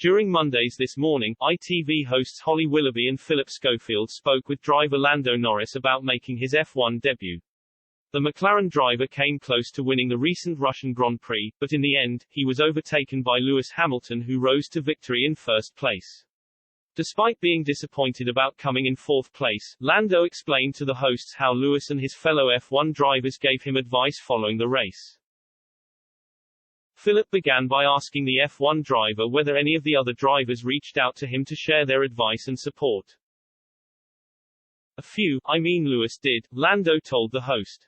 During Mondays this morning, ITV hosts Holly Willoughby and Philip Schofield spoke with driver Lando Norris about making his F1 debut. The McLaren driver came close to winning the recent Russian Grand Prix, but in the end, he was overtaken by Lewis Hamilton, who rose to victory in first place. Despite being disappointed about coming in fourth place, Lando explained to the hosts how Lewis and his fellow F1 drivers gave him advice following the race. Philip began by asking the F1 driver whether any of the other drivers reached out to him to share their advice and support. A few, I mean Lewis did, Lando told the host.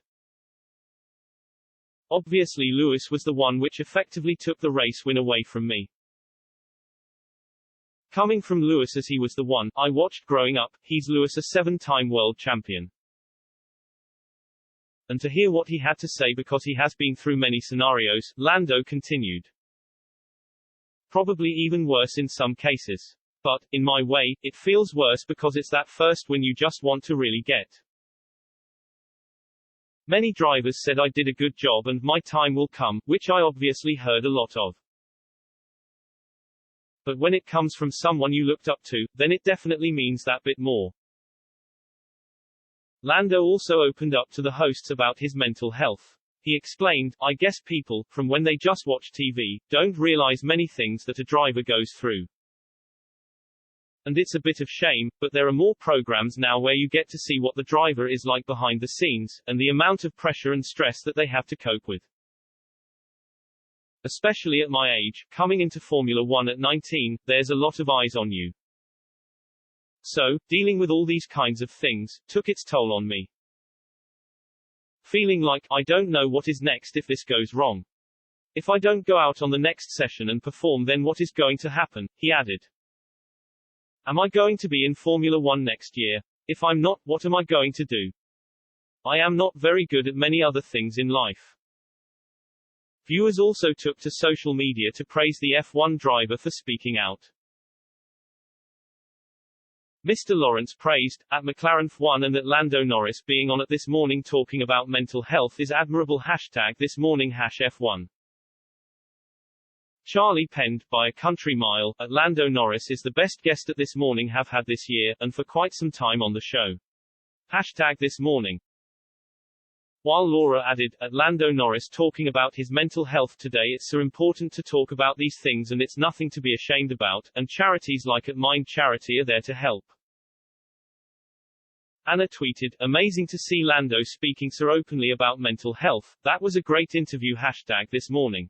Obviously Lewis was the one which effectively took the race win away from me. Coming from Lewis as he was the one I watched growing up, he's Lewis, a 7-time world champion. And to hear what he had to say because he has been through many scenarios, Lando continued. Probably even worse in some cases. But, in my way, it feels worse because it's that first win you just want to really get. Many drivers said I did a good job and my time will come, which I obviously heard a lot of. But when it comes from someone you looked up to, then it definitely means that bit more. Lando also opened up to the hosts about his mental health. He explained, I guess people, from when they just watch TV, don't realize many things that a driver goes through. And it's a bit of shame, but there are more programs now where you get to see what the driver is like behind the scenes, and the amount of pressure and stress that they have to cope with. Especially at my age, coming into Formula One at 19, there's a lot of eyes on you. So, dealing with all these kinds of things, took its toll on me. Feeling like, I don't know what is next if this goes wrong. If I don't go out on the next session and perform, then what is going to happen, he added. Am I going to be in Formula One next year? If I'm not, what am I going to do? I am not very good at many other things in life. Viewers also took to social media to praise the F1 driver for speaking out. Mr. Lawrence praised, at McLaren F1 and at Lando Norris being on at this morning talking about mental health is admirable. #thismorning #F1. Charlie penned, by a country mile, at Lando Norris is the best guest at This Morning have had this year, and for quite some time on the show. #thismorning. While Laura added, at Lando Norris talking about his mental health today, it's so important to talk about these things and it's nothing to be ashamed about, and charities like at Mind Charity are there to help. Anna tweeted, amazing to see Lando speaking so openly about mental health, that was a great interview. #thismorning.